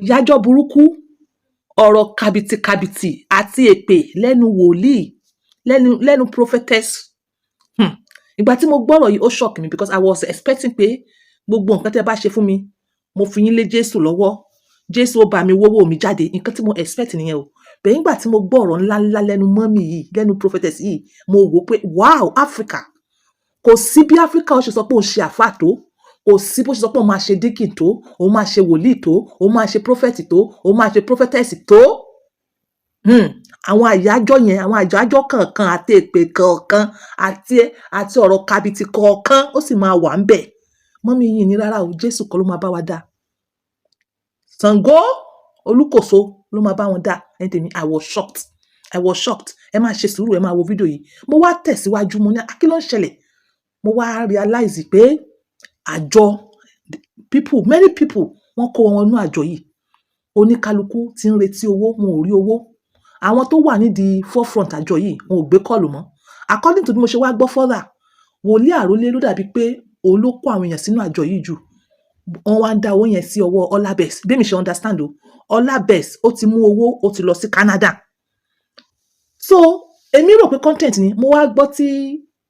ìyájọ́ burúkú, ọ̀rọ̀ kàbìtìkàbìtì àti èpè lẹ́nu wòlíì, lẹ́nu prophetess. Ìgbà tí mo gbọ́rọ̀ yìí ó shock mi because I was expecting pé gbogbo nǹkan tẹ́ bá ṣe fún mi, mo fi yín lé Jésù lọ́wọ́. Jésù ó bá mi wówó mi jáde. Nǹkan tí mo expect nìyẹn o. Bẹ́ẹ̀ nígbà tí mo gbọ́ ọ̀rọ̀ ńláńlá lẹ́nu mọ́mì yìí, lẹ́nu prophetess yìí, mo wò pé wow, Africa. Kò sí bí Africa ó ṣe sọ pé òun ṣe àfáà tó. Kò sí bó ṣe sọ pé òun máa ṣe deacon tó, òun máa ṣe wòlíì tó, òun máa ṣe prophet tó, òun máa ṣe prophetess tó. Àwọn àyájọ́ yẹn, àwọn àyájọ́ kọ̀ọ̀kan àti èpè kọ̀ọ̀kan àti ọ̀rọ̀ kàbìtì kọ̀ọ̀kan ó sì máa wà ń bẹ̀. Mọ́mì yìí ní rárá o, Jésù kọ́ ló máa bá wa dá. Ṣàngó Olúkòso ló máa bá wọn dá. Ẹni tèmi, I was shocked. Ẹ máa ṣe sùúrù, ẹ máa wo fídíò yìí. Mo wá tẹ̀síwájú, mo ní kí ló ń ṣẹlẹ̀? Mo wá realize pé àjọ many people wọ́n kó wọn nú àjọ yìí. Oníkálukú ti ń retí owó, wọn ò rí owó. Àwọn tó wà nídìí forefront àjọ yìí, wọn ò gbé kọ́ọ̀lù mọ́. According to bí mo ṣe wá gbọ́ further, wòlíì àrólé ló dàbí pé òun ló kó àwọn èèyàn sínú àjọ yìí jù. Wọ́n wá ń dá owó yẹn sí ọwọ́ Ọlábẹ̀s. Bí mi ṣe understand o, Ọlábẹ̀s ó ti mú owó, ó ti lọ sí Canada. So, èmi rò pé content ni. Mo wá gbọ́ tí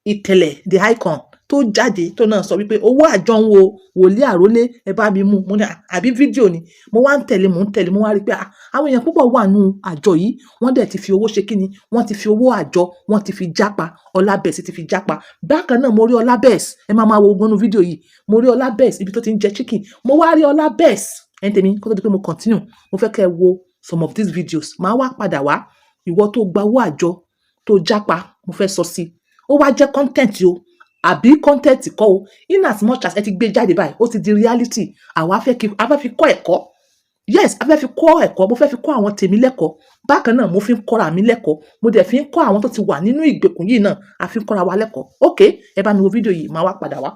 Ìtẹ̀lẹ̀, the icon, tó jáde tó náà sọ wípé owó àjọ ń wo wòlíì àrólé, ẹ bá mi mú. Mo ní àbí fídíò ni. Mo wá ń tẹ̀lé, mo wá rí pé àwọn èèyàn púpọ̀ wà nínú àjọ yìí. Wọ́n dẹ̀ ti fi owó ṣe kíni? Wọ́n ti fi owó àjọ, wọ́n ti fi jápa. Ọlábẹ̀s ti fi jápa. Bákan náà mo rí Ọlábẹ̀s. Ẹ máa wo gbọ́nú fídíò yìí. Mo rí Ọlábẹ̀s ibi tó ti ń jẹ chicken. Mo wá rí Ọlábẹ̀s. Ẹni tèmi, kó tó di pé mo continue. Mo fẹ́ kẹ́ wo some of these videos. Màá wá padà wá. Ìwọ tó gba owó àjọ, tó jápa, mo fẹ́ sọ sí. Ó wá jẹ́ content o. Àbí content kọ́ o. In as much as ẹ ti gbé jáde báyìí, ó ti di reality. Àwa fẹ́ fi kọ́ ẹ̀kọ́. Yes, a fẹ́ fi kọ́ ẹ̀kọ́. Mo fẹ́ fi kọ́ àwọn tèmi lẹ́kọ̀ọ́. Bákan náà mo fi ń kọ́ra mi lẹ́kọ̀ọ́. Mo dẹ̀ fi ń kọ́ àwọn tó ti wà nínú ìgbèkùn yìí náà. A fi ń kọ́ra wa lẹ́kọ̀ọ́. Okay, ẹ bá mi wo fídíò yìí, màá wá padà wá.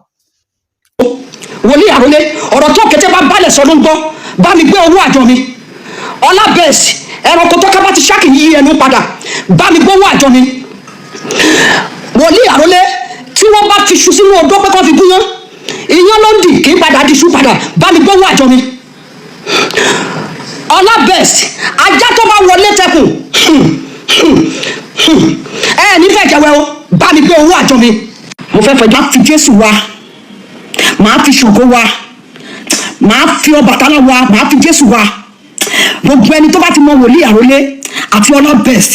Wòlíì àrólé, ọ̀rọ̀ tó kété bá balẹ̀ sọ ló ń gbọ́. Bá mi gbé owó àjọ mi. Ọlábẹ̀s, ẹranko tó ká bá ti ṣáàkì yí ẹnu padà. Bá mi gbé owó àjọ mi. Wòlíì àrólé, tí wọ́n bá fi ṣu sínú odó pé kó fi gúnyán, iyán ló ń dì kí n padà di ṣu padà. Bá mi gbé owó àjọ mi. Ọlábẹ̀s, ajá tó bá wọlé tẹkùn, nífẹ̀ẹ́ jẹ́wẹ́ o. Bá mi gbé owó àjọ mi. Mo fẹ́ fẹ́ máa fi Jésù wa, máa fi Ṣàngó wa, máa fi Ọbàtálá wa, máa fi Jésù wa. Gbogbo ẹni tó bá ti mọ wòlíì àrólé àti Ọlábẹ̀s,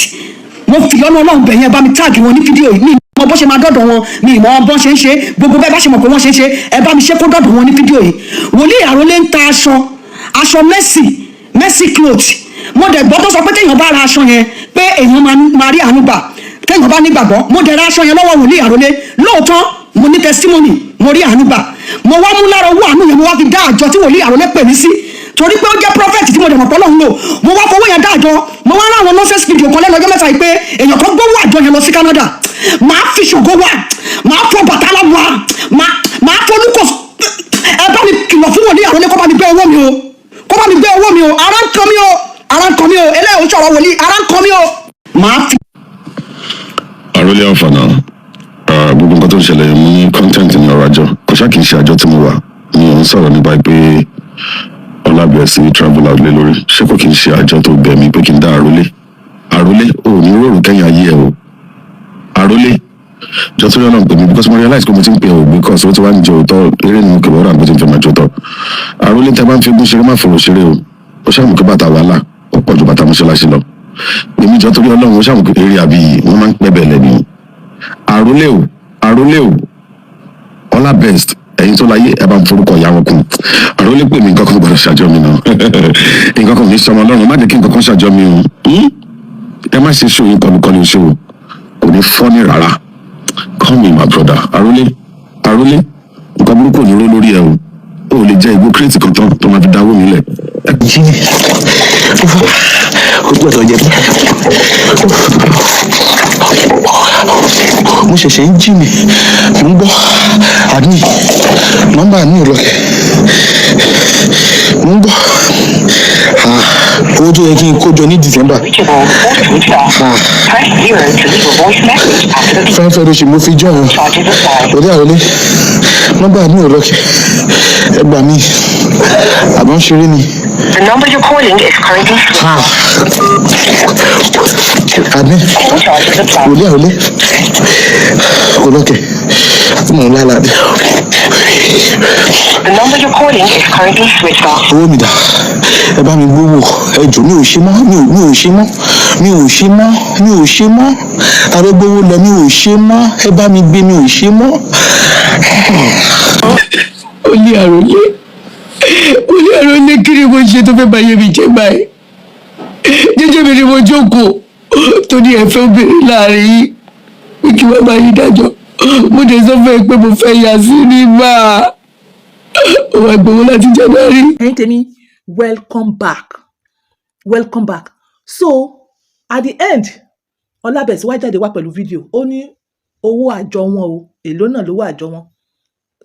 mo fi ọ̀nà Ọlọ́run bẹ̀ yẹn bá mi táàgì wọn ní fídíò yìí. Mo bó ṣe máa dọ́dọ̀ wọn, mi ìmọ̀ bọ́n ṣe ń ṣe, gbogbo bẹ́ẹ̀ bá ṣe mọ̀ pé wọ́n ṣe ń ṣe, ẹ bá mi ṣe kó dọ́dọ̀ wọn ní fídíò yìí. Wòlíì àrólé ń ta aṣọ Mercy cloth. Mo dẹ̀ gbọ́ tó sọ pé téèyàn bá ra aṣọ yẹn pé èèyàn máa rí àánú gbà. Téèyàn bá nígbàgbọ́, mo dẹ̀ ra aṣọ yẹn lọ́wọ́ wòlíì àrólé. Lóòótọ́, mo ní testimony, mo rí àánú gbà. Mo wá mú lára owó àánú yẹn, mo wá fi dá àjọ tí wòlíì àrólé pè mí sí. Torí pé ó jẹ́ prophet tí mo dẹ̀ mọ̀ pé Ọlọ́run lò. Mo wá fowó yẹn dá àjọ. Mo wá ráwọn nonsense video kan lẹ́nu ọjọ́ mẹ́ta yìí pé èèyàn kan gbówó àjọ yẹn lọ sí Canada. Màá fi Ṣàngó wá, màá fọ Ọbàtálá wá, màá fọ Olúkòso. Ẹ bá mi kìlọ̀ fún wòlíì àrólé kó bá mi gbé owó mi o. Kó bá mi gbé owó mi o. Ara ń kan mi o. Eléyìí ò ń sọ̀rọ̀ wòlíì. Ara ń kan mi o. Màá fi. Àrólé àǹfààní. Gbogbo nǹkan tó ń ṣẹlẹ̀ mú ní content ní ọ̀rọ̀ àjọ. Kò ṣáà kì í ṣe àjọ tí mo wà. Mi ò ń sọ̀rọ̀ nípa pé Ọlábẹ̀s travel out lé lórí. Ṣé kò kì í ṣe àjọ tó bẹ̀ mí pé kí n dá àrólé? Àrólé ò ní rọrùn kẹ́yìn ayé ẹ o. Àrólé jọ tó yọ náà pè mí because mo realize pé mo ti ń pè ọ́ because ó ti wá ń jẹ òótọ́ eré ni mo kẹ̀ bọ́ọ̀rọ̀ àgbẹ̀ tí ń fẹ́ máa jọ tọ́. Àrólé tẹ bá ń fi gún ṣeré má fòrò ṣeré o. Ó ṣàmù kí bàtà wàhálà ó pọ̀ ju bàtà mọ́ṣáláṣí lọ. Èmi jọ torí Ọlọ́run ó ṣàmù kí eré àbí wọ́n máa ń pẹ́ bẹ̀ lẹ́nu. Àrólé o Ọlábẹ̀s ẹ̀yin tó láyé ẹ bá ń forúkọ ìyá wọn kún. Àrólé pè mí nǹkan kan gbọdọ̀ ṣàjọ mi náà. Nǹkan kan ní sọmọ Ọlọ́run má jẹ́ kí nǹkan kan ṣàjọ mi o. Ẹ má ṣe ṣòyìn kọlùkọlù ṣe o. Kò ní fọ́ ní rárá. Call me my brother. Àrólé nǹkan burúkú ò ní ró lórí ẹ o. O lè jẹ ìgò kírètì kan tán tó máa fi dáwó mi lẹ̀. Ó gbọ́dọ̀ jẹ bí. Mo ṣẹ̀ṣẹ̀ ń jí mi, mo ń gbọ́ àní nọ́mbà àní ìrọ̀kẹ́, mo ń gbọ́ owó tó yẹ kí n kó jọ ní December. Fẹ́fẹ́ ló ṣe mo fi jọ òde àrólé nọ́mbà àní ìrọ̀kẹ́, ẹ gbà mí àbọ̀ ń ṣeré ni. The number you're calling is currently àmì call charges apply. wòlíì àròlé olókè mò ń lálàá dé The number you're calling is currently switched off. owó mi dà ẹ bá mi gbówó ẹ jù mi ò ṣe mọ́ mi ò ṣe mọ́ arógbówó lọ mi ò ṣe mọ́ ẹ bá mi gbé mi ò ṣe mọ́. olè àròlé kí ni mo ṣe tó fẹ́ bá yé mi jẹ́ báyìí jẹ́jẹ́ mi ni mo jókòó tó ní ẹ̀fẹ́ obìnrin láàrin yìí pé kí wọ́n máa yí dájọ́ mo dé sọ fún ẹ pé mo fẹ́ yà sí nígbà ó wá gbowó láti January. ẹ̀yin tèmi welcome back so at the end Ọlábẹ̀sí wá jáde wá pẹ̀lú fídíò ó ní owó àjọ wọn o èló náà lówó àjọ wọn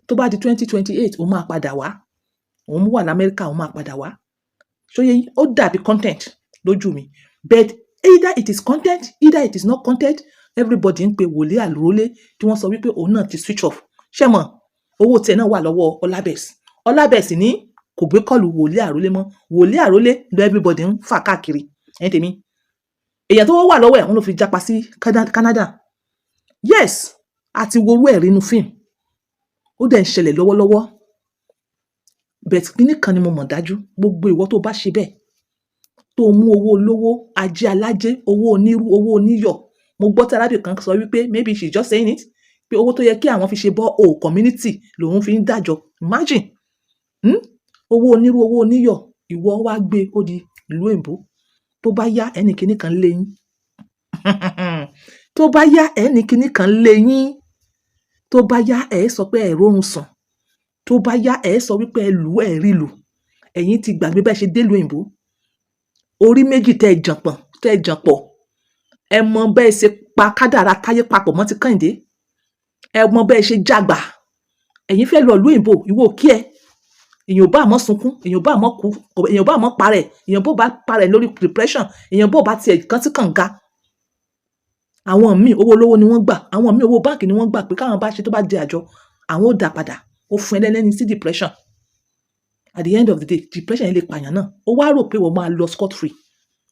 tó bá di 2028 òun máa padà wá òun wà lamẹ́ríkà òun máa padà wá ṣóyè ó dàbí content lójú mi but either it is content either it is not content everybody ń pe wòlíì àròlé tí wọ́n sọ wípé òun náà ti switch off ṣé mọ̀ owó tiẹ̀ náà wà lọ́wọ́ Ọlábẹ̀sí ní kò gbé kọ́ọ̀lù wòlíì àròlé mọ́ wòlíì àròlé lọ everybody ń fà káàkiri ẹ̀yin tèmi èèyàn tó wà lọ́wọ́ ẹ̀ wọ́n ló fi japa sí Canada yes àti worú ẹ̀ rínú fíìmù ó dẹ̀ ń ṣẹlẹ̀ lọ́wọ́lọ́wọ́ bẹ̀t kíní kan ni mo mọ̀ dájú gbogbo ìwọ tó bá ṣe bẹ́ẹ̀ tó mú owó olówó ajé alájé owó onírú owó oníyọ̀ mo gbọ́ tí arábìnrin kan sọ wípé maybe she just saying it pé owó tó yẹ kí àwọn fi ṣe bọ́ o community lòun fi ń dájọ́ imagine owó onírú owó oníyọ̀ ìwọ wá gbé ó di ìlú èbó tó bá yá ẹnì kíní kan lé yín tó bá yá ẹnì kíní kan lé yín tó bá yá ẹ sọ pé ẹ rórun sùn tó bá yá ẹ sọ wípé ẹ lù ẹ rí lù ẹ̀yin ti gbàgbé bẹ́ẹ̀ ṣe délùú òyìnbó orí méjì tẹ́ ẹ jàn pọ̀ ẹ mọ bẹ́ẹ̀ ṣe pa kádàrá táyé papọ̀ mọ́ ti Kẹ́hìndé ẹ mọ bẹ́ẹ̀ ṣe jàgbà ẹ̀yin fẹ́ lọ ìlú òyìnbó ìwọ kí ẹ èèyàn bá àmọ́ sunkún èèyàn bá àmọ́ kú èèyàn bá àmọ́ parẹ́ èèyàn bó bá parẹ́ lórí depression èèyàn bó bá tiẹ̀ kán sí kànga àwọn míì owó olówó ni wọ́n gbà àwọn míì owó báǹkì ni wọ́n gbà pé káwọn bá ṣe tó bá di àjọ àwọn ò dá padà ó fún ẹlẹ́ni sí depression at the end of the day depression yẹn lè pààyàn náà ó wá rò pé wọ́n máa lọ scot free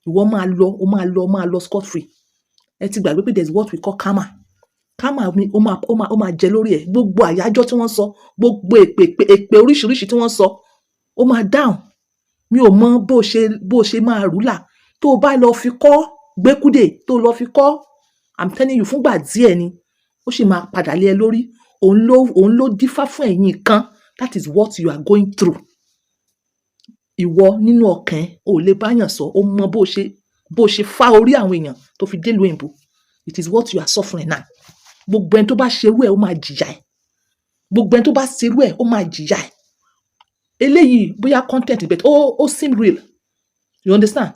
ìwọ máa lọ scot free ẹ ti gbàgbé pé there is what we call karma mi ó máa jẹ lórí ẹ gbogbo àyájọ́ tí wọ́n sọ gbogbo èpè oríṣiríṣi tí wọ́n sọ ó máa dáhùn mi ò mọ bó ṣe máa rúlà tó o bá lọ fi kọ́ gbẹ́kúdè tó lọ fi kọ́ I'm telling you fúngbà díẹ̀ ni ó sì máa padà lé ẹ lórí òun ló dífá fún ẹ̀yin kan that is what you are going through ìwọ nínú ọkàn ò lè báyàn sọ ó mọ bó ṣe fá orí àwọn èèyàn tó fi délùú òyìnbó it is what you are suffering now gbogbo ẹni tó bá ṣerú ẹ ó máa jìyà ẹ gbogbo ẹni tó bá ṣerú ẹ ó máa jìyà ẹ eléyìí bóyá content but ó seem real you understand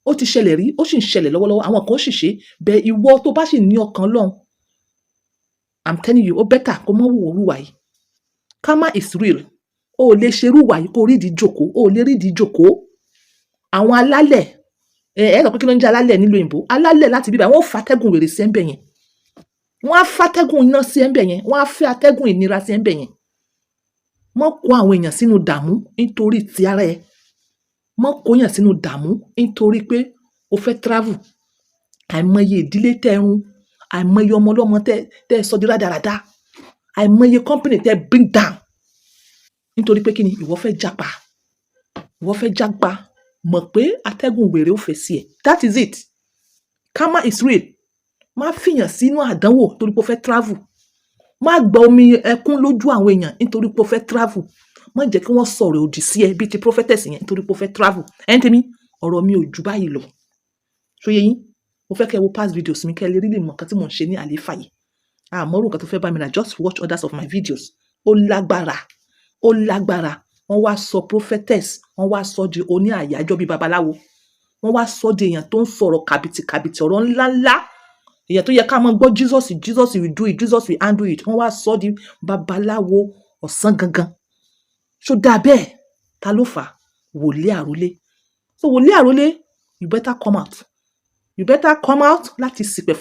ó ti ṣẹlẹ̀ rí ó sì ń ṣẹlẹ̀ lọ́wọ́lọ́wọ́ àwọn kan ó sì ṣe bẹ́ẹ̀ ìwọ tó bá sì ní ọkàn lọ́hùn I'm telling you ó better kó mọ́ wò orúwà yìí karma is real ó lè ṣerú wà yìí kó rí ìdí jòkó ó lè rí ìdí jòkó àwọn alálẹ̀ ẹ sọ pé kí ló ń jẹ́ alálẹ̀ nílùú òyìnbó alálẹ̀ láti bíbá wọn ò fatẹ́gùn wèrè sí ẹ̀ńbẹ̀ yẹn wọ́n á fatẹ́gùn iná sí ẹ̀ńbẹ̀ yẹn wọ́n á fẹ́ atẹ́gùn ìnira sí ẹ̀ńbẹ̀ yẹn mọ́ kó àwọn èèyàn sínú dààmú nítorí ti ara ẹ mọ́ kó èèyàn sínú dààmú nítorí pé o fẹ́ travel àìmọye ìdílé tẹ́run àìmọye ọmọ ọlọ́mọ tẹ́ sọ di rádaràda àìmọye company tẹ́ bring down nítorí pé kí ni ìwọ fẹ́ jápa mọ̀ pé atẹ́gùn wèrè ó fẹ́ sí ẹ that is it karma is real má fìyàn sínú àdánwò torí pé o fẹ́ travel má gba omi ẹkún lójú àwọn èèyàn nítorí pé o fẹ́ travel má jẹ́ kí wọ́n sọ̀rọ̀ òdì sí ẹ bíi ti prophetess yẹn nítorí pé o fẹ́ travel ẹni tèmi ọ̀rọ̀ mi ò jù báyìí lọ ṣóyè yín mo fẹ́ kẹ́ wo past videos mi kẹ́ lè rí lè mọ̀ nǹkan tí mò ń ṣe ní àléfà yìí àmọ́rò nǹkan tó fẹ́ bá mi rà just watch others of my videos ó lágbára wọ́n wá sọ prophetess wọ́n wá sọ di oní àyájọ́ bíi babaláwo wọ́n wá sọ di èèyàn tó ń sọ̀rọ̀ kàbìtìkàbìtì ọ̀rọ̀ ńláńlá èèyàn tó yẹ ká máa gbọ́ Jesus will do it Jesus will handle it wọ́n wá sọ di babaláwo ọ̀sán gangan ṣó dáa bẹ́ẹ̀ ta ló fà á wòlíì àrólé so wòlíì àrólé you better come out láti ṣìpẹ̀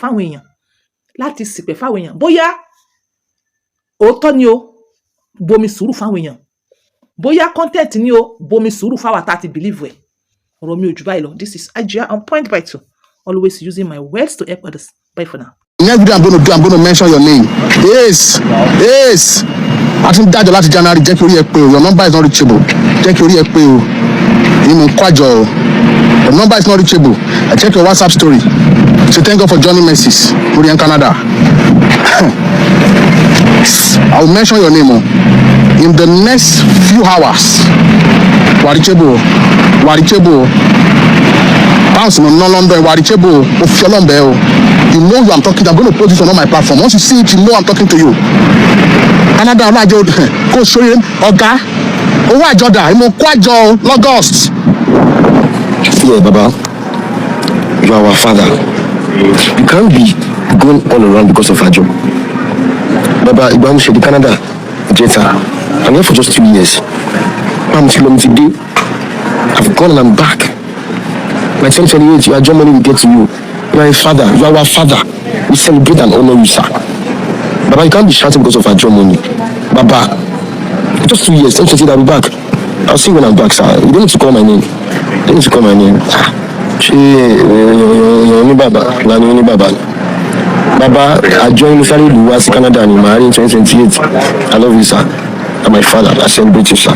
fáwọn èèyàn bóyá òótọ́ ni o bomi sùúrù fáwọn èèyàn bóyá content ni o bomi sùúrù fáwa tá ti believe ẹ̀ ọ̀rọ̀ mi ò jù báyìí lọ. This is Ajia on Point by 2, always using my words to help others. Bye for now. Next video I'm going to mention your name. Yes. I think that the last January, jẹ́ kí orí ẹ pé o. Your number is not reachable. Jẹ́ kí orí ẹ pé o. Inú kwájọ o. Your number is not reachable. I check your WhatsApp story. So thank God for Johnny Mercies. Orí in Canada. I will mention your name in the next few hours. Warichebo. Bounce no London. Warichebo. Ofiolombe. You know who I'm talking to. I'm going to post this on all my platform. Once you see it, you know I'm talking to you. Canada, go show him. Oga. Owó àjọdá, ìmọ̀ kó àjọ l'August. Yeah, Baba. You are our father. You can't be going all around because of Ajo. Baba, Ibrahim Shedi Canada, Jetta. I'm here for just 2 years. I'm today. I've gone and I'm back. My 2028, your Ajo money will get to you. You are a father. You are our father. We celebrate and honor you, sir. Baba, you can't be shouting because of Ajo money. Baba, just 2 years. 2028, I'll be back. I'll see you when I'm back, sir. You don't need to call my name. You don't need to call my name. Baba, I joined Musari Luwas Canada in Marine 2028. I love you, sir. I'm my father. I celebrate you, sir.